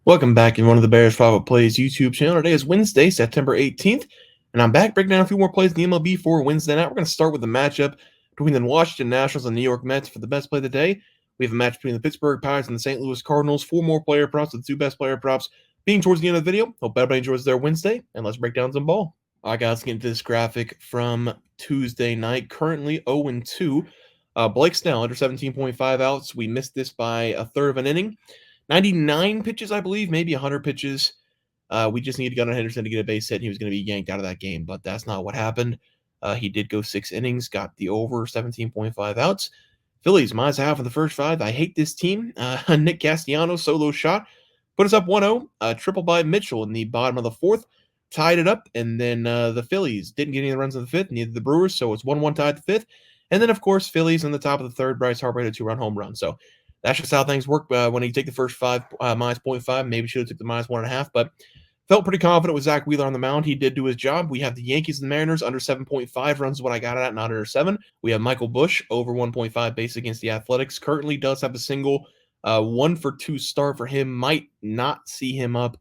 Welcome back in one of the Bears Private Plays YouTube channel. Today is Wednesday, September 18th, and I'm back breaking down a few more plays in the MLB for Wednesday night. We're going to start with the matchup between the Washington Nationals and the New York Mets for the best play of the day. We have a match between the Pittsburgh Pirates and the St. Louis Cardinals. Four more player props, with the two best player props being towards the end of the video. Hope everybody enjoys their Wednesday, and let's break down some ball. All right, guys, let's get into this graphic from Tuesday night. Currently 0-2. Blake Snell under 17.5 outs. We missed this by a third of an inning. 99 pitches, I believe, maybe 100 pitches. We just needed Gunnar Henderson to get a base hit, and he was going to be yanked out of that game, but that's not what happened. He did go 6 innings, got the over 17.5 outs. Phillies, minus half of the first 5. I hate this team. Nick Castellanos, solo shot, put us up 1-0. Triple by Mitchell in the bottom of the 4th, tied it up, and then the Phillies didn't get any runs in the 5th, neither the Brewers, so it's 1-1 tied at the 5th. And then, of course, Phillies in the top of the 3rd, Bryce Harper had a 2-run home run. So that's just how things work when you take the first 5 minus 0.5. Maybe should have took the minus 1.5, but felt pretty confident with Zach Wheeler on the mound. He did do his job. We have the Yankees and the Mariners under 7.5 runs is what I got it at, not under 7. We have Michael Busch over 1.5 base against the Athletics. Currently does have a single 1-for-2 start for him. Might not see him up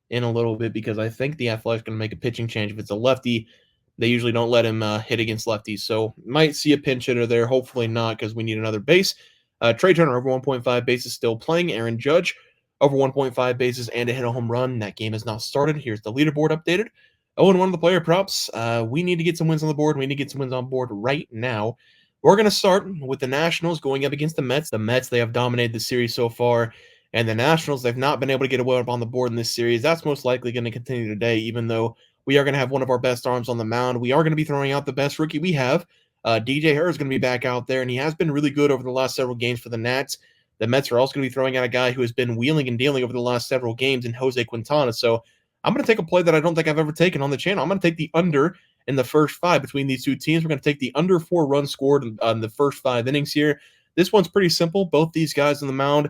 in a little bit because I think the Athletics going to make a pitching change. If it's a lefty, they usually don't let him hit against lefties. So might see a pinch hitter there. Hopefully not, because we need another base. Trey Turner over 1.5 bases still playing. Aaron Judge over 1.5 bases and a hit a home run. That game has now started. Here's the leaderboard updated. 0-1 of the player props. We need to get some wins on the board. We need to get some wins on board right now. We're going to start with the Nationals going up against the Mets. The Mets, they have dominated the series so far. And the Nationals, they've not been able to get a win up on the board in this series. That's most likely going to continue today, even though we are going to have one of our best arms on the mound. We are going to be throwing out the best rookie we have. DJ Herr is going to be back out there, and he has been really good over the last several games for the Nats. The Mets are also going to be throwing out a guy who has been wheeling and dealing over the last several games in Jose Quintana. So I'm going to take a play that I don't think I've ever taken on the channel. I'm going to take the under in the first 5 between these two teams. We're going to take the under 4 runs scored on the first 5 innings here. This one's pretty simple. Both these guys on the mound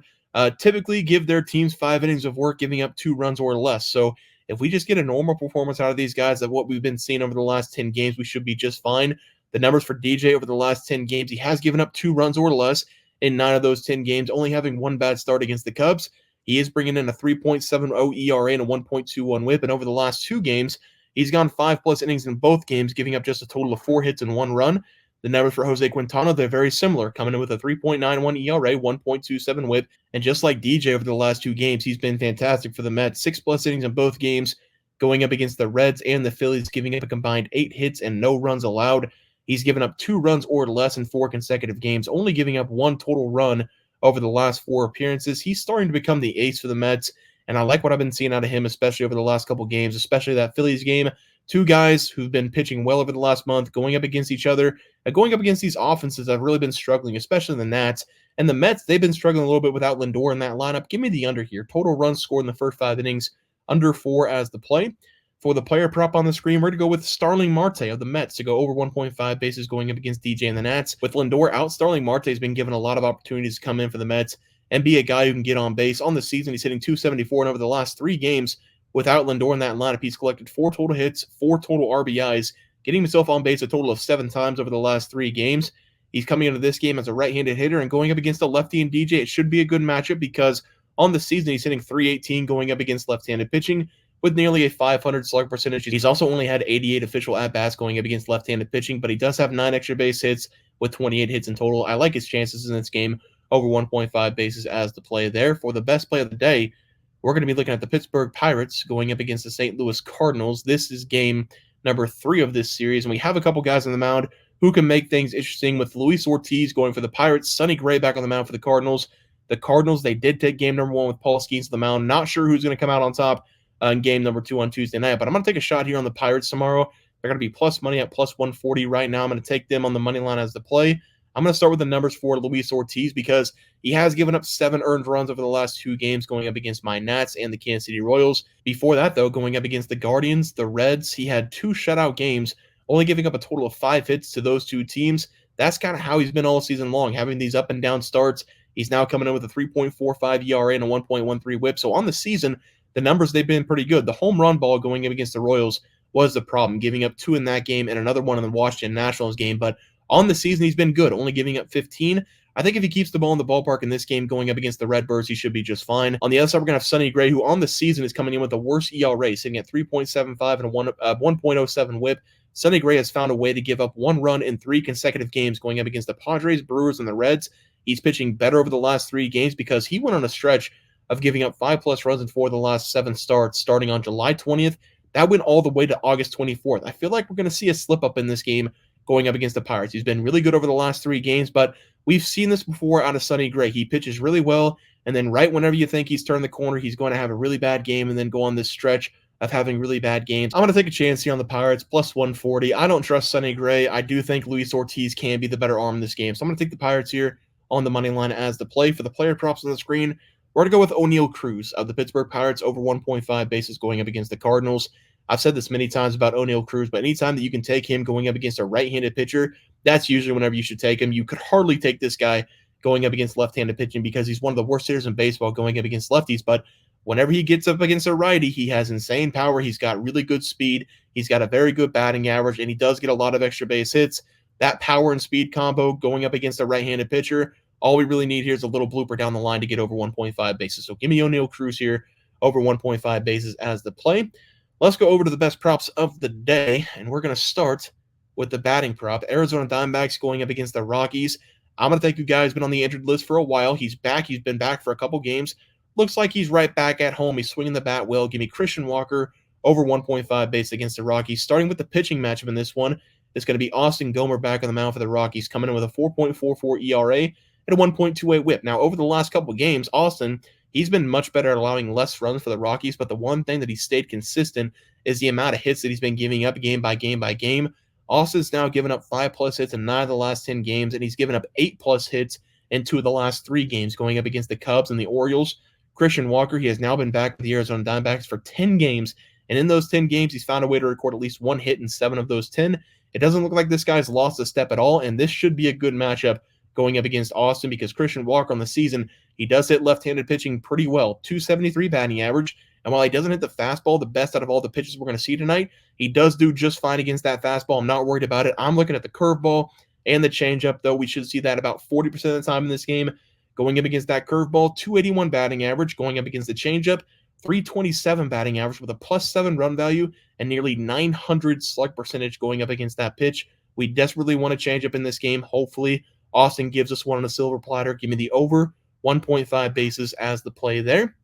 typically give their teams 5 innings of work, giving up 2 runs or less. So if we just get a normal performance out of these guys of what we've been seeing over the last 10 games, we should be just fine. The numbers for DJ over the last 10 games, he has given up 2 runs or less in 9 of those 10 games, only having 1 bad start against the Cubs. He is bringing in a 3.70 ERA and a 1.21 whip, and over the last 2 games, he's gone 5+ innings in both games, giving up just a total of 4 hits and 1 run. The numbers for Jose Quintana, they're very similar, coming in with a 3.91 ERA, 1.27 whip, and just like DJ over the last 2 games, he's been fantastic for the Mets. 6+ innings in both games, going up against the Reds and the Phillies, giving up a combined 8 hits and no runs allowed. He's given up 2 runs or less in 4 consecutive games, only giving up 1 total run over the last 4 appearances. He's starting to become the ace for the Mets, and I like what I've been seeing out of him, especially over the last couple games, especially that Phillies game. 2 guys who've been pitching well over the last month, going up against each other, and going up against these offenses that have really been struggling, especially the Nats. And the Mets, they've been struggling a little bit without Lindor in that lineup. Give me the under here. Total runs scored in the first 5 innings, under 4 as the play. For the player prop on the screen, we're going to go with Starling Marte of the Mets to go over 1.5 bases going up against DJ and the Nats. With Lindor out, Starling Marte has been given a lot of opportunities to come in for the Mets and be a guy who can get on base. On the season, he's hitting .274, and over the last 3 games, without Lindor in that lineup, he's collected 4 total hits, 4 total RBIs, getting himself on base a total of 7 times over the last 3 games. He's coming into this game as a right-handed hitter and going up against a lefty and DJ. It should be a good matchup because on the season, he's hitting .318 going up against left-handed pitching, with nearly a 500 slug percentage. He's also only had 88 official at-bats going up against left-handed pitching, but he does have 9 extra base hits with 28 hits in total. I like his chances in this game over 1.5 bases as the play there. For the best play of the day, we're going to be looking at the Pittsburgh Pirates going up against the St. Louis Cardinals. This is game number 3 of this series, and we have a couple guys on the mound who can make things interesting, with Luis Ortiz going for the Pirates, Sonny Gray back on the mound for the Cardinals. The Cardinals, they did take game number 1 with Paul Skeens to the mound. Not sure who's going to come out on top in game number 2 on Tuesday night, but I'm going to take a shot here on the Pirates tomorrow. They're going to be plus money at plus 140 right now. I'm going to take them on the money line as the play. I'm going to start with the numbers for Luis Ortiz because he has given up 7 earned runs over the last 2 games going up against my Nats and the Kansas City Royals. Before that, though, going up against the Guardians, the Reds, he had 2 shutout games, only giving up a total of 5 hits to those 2 teams. That's kind of how he's been all season long, having these up and down starts. He's now coming in with a 3.45 ERA and a 1.13 whip. So on the season, the numbers, they've been pretty good. The home run ball going up against the Royals was the problem, giving up 2 in that game and another one in the Washington Nationals game. But On the season, he's been good, only giving up 15. I think if he keeps the ball in the ballpark in this game going up against the Redbirds, he should be just fine. On the other side, we're going to have Sonny Gray, who on the season is coming in with the worst ERA, sitting at 3.75 and a 1.07 whip. Sonny Gray has found a way to give up 1 run in 3 consecutive games going up against the Padres, Brewers, and the Reds. He's pitching better over the last 3 games because he went on a stretch of giving up 5+ runs in 4 of the last 7 starts starting on July 20th. That went all the way to August 24th. I feel like we're going to see a slip up in this game going up against the Pirates. He's been really good over the last 3 games, but we've seen this before out of Sonny Gray. He pitches really well, and then right whenever you think he's turned the corner, he's going to have a really bad game and then go on this stretch of having really bad games. I'm going to take a chance here on the Pirates, plus 140. I don't trust Sonny Gray. I do think Luis Ortiz can be the better arm in this game. So I'm going to take the Pirates here on the money line as the play. For the player props on the screen, we're going to go with O'Neal Cruz of the Pittsburgh Pirates over 1.5 bases going up against the Cardinals. I've said this many times about O'Neal Cruz, but anytime that you can take him going up against a right-handed pitcher, that's usually whenever you should take him. You could hardly take this guy going up against left-handed pitching because he's one of the worst hitters in baseball going up against lefties, but whenever he gets up against a righty, he has insane power. He's got really good speed. He's got a very good batting average, and he does get a lot of extra base hits. That power and speed combo going up against a right-handed pitcher, all we really need here is a little blooper down the line to get over 1.5 bases. So give me O'Neal Cruz here over 1.5 bases as the play. Let's go over to the best props of the day, and we're going to start with the batting prop. Arizona Diamondbacks going up against the Rockies. I'm going to take you guys been on the injured list for a while. He's back. He's been back for a couple games. Looks like he's right back at home. He's swinging the bat well. Give me Christian Walker over 1.5 base against the Rockies. Starting with the pitching matchup in this one, it's going to be Austin Gomer back on the mound for the Rockies, coming in with a 4.44 ERA and a 1.28 whip. Now, over the last couple of games, Austin, he's been much better at allowing less runs for the Rockies, but the one thing that he stayed consistent is the amount of hits that he's been giving up game by game by game. Austin's now given up 5+ hits in 9 of the last 10 games, and he's given up 8+ hits in 2 of the last 3 games going up against the Cubs and the Orioles. Christian Walker, he has now been back with the Arizona Diamondbacks for 10 games, and in those 10 games, he's found a way to record at least 1 hit in 7 of those 10. It doesn't look like this guy's lost a step at all, and this should be a good matchup going up against Austin because Christian Walker on the season, he does hit left-handed pitching pretty well, 273 batting average, and while he doesn't hit the fastball the best out of all the pitches we're going to see tonight, he does do just fine against that fastball. I'm not worried about it. I'm looking at the curveball and the changeup, though. We should see that about 40% of the time in this game. Going up against that curveball, 281 batting average. Going up against the changeup, 327 batting average with a +7 run value and nearly 900 slug percentage going up against that pitch. We desperately want to change up in this game. Hopefully, Austin gives us one on a silver platter. Give me the over 1.5 bases as the play there.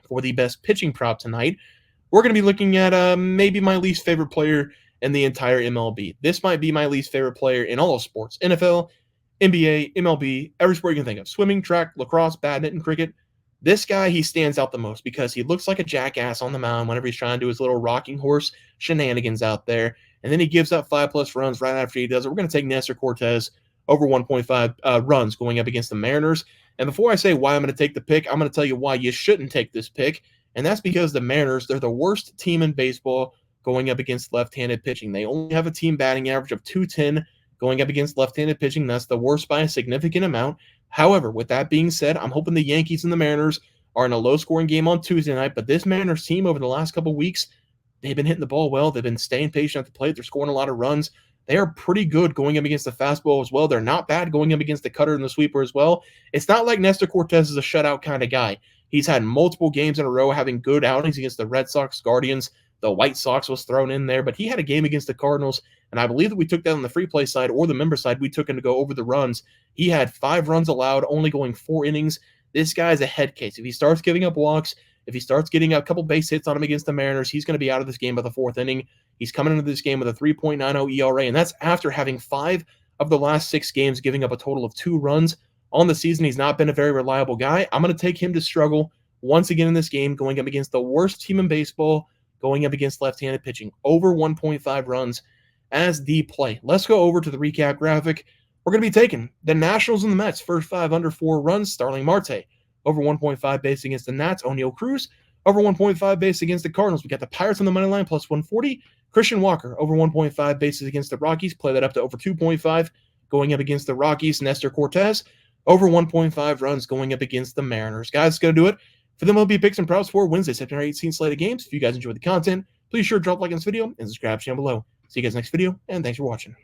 For the best pitching prop tonight, we're going to be looking at maybe my least favorite player in the entire MLB. This might be my least favorite player in all of sports. NFL, NBA, MLB, every sport you can think of. Swimming, track, lacrosse, badminton, cricket. This guy, he stands out the most because he looks like a jackass on the mound whenever he's trying to do his little rocking horse shenanigans out there. And then he gives up 5+ runs right after he does it. We're going to take Nestor Cortez over 1.5 runs going up against the Mariners. And before I say why I'm going to take the pick, I'm going to tell you why you shouldn't take this pick. And that's because the Mariners, they're the worst team in baseball going up against left-handed pitching. They only have a team batting average of 210 going up against left-handed pitching. That's the worst by a significant amount. However, with that being said, I'm hoping the Yankees and the Mariners are in a low-scoring game on Tuesday night. But this Mariners team over the last couple of weeks, they've been hitting the ball well. They've been staying patient at the plate. They're scoring a lot of runs. They are pretty good going up against the fastball as well. They're not bad going up against the cutter and the sweeper as well. It's not like Nestor Cortez is a shutout kind of guy. He's had multiple games in a row having good outings against the Red Sox, Guardians. The White Sox was thrown in there, but he had a game against the Cardinals, and I believe that we took that on the free play side or the member side. We took him to go over the runs. He had 5 runs allowed, only going 4 innings. This guy's a head case. If he starts giving up walks, if he starts getting a couple base hits on him against the Mariners, he's going to be out of this game by the 4th inning. He's coming into this game with a 3.90 ERA, and that's after having 5 of the last 6 games giving up a total of 2 runs. On the season, he's not been a very reliable guy. I'm going to take him to struggle once again in this game, going up against the worst team in baseball, going up against left-handed pitching, over 1.5 runs as the play. Let's go over to the recap graphic. We're going to be taking the Nationals and the Mets, first 5 under 4 runs. Starling Marte, over 1.5 base against the Nats. O'Neal Cruz, over 1.5 base against the Cardinals. We got the Pirates on the money line, plus 140. Christian Walker, over 1.5 bases against the Rockies. Play that up to over 2.5. Going up against the Rockies, Nestor Cortez, over 1.5 runs going up against the Mariners. Guys, that's going to do it for the MLB picks and props for Wednesday, September 18th slate of games. If you guys enjoyed the content, please sure drop a like on this video and subscribe to the channel below. See you guys next video, and thanks for watching.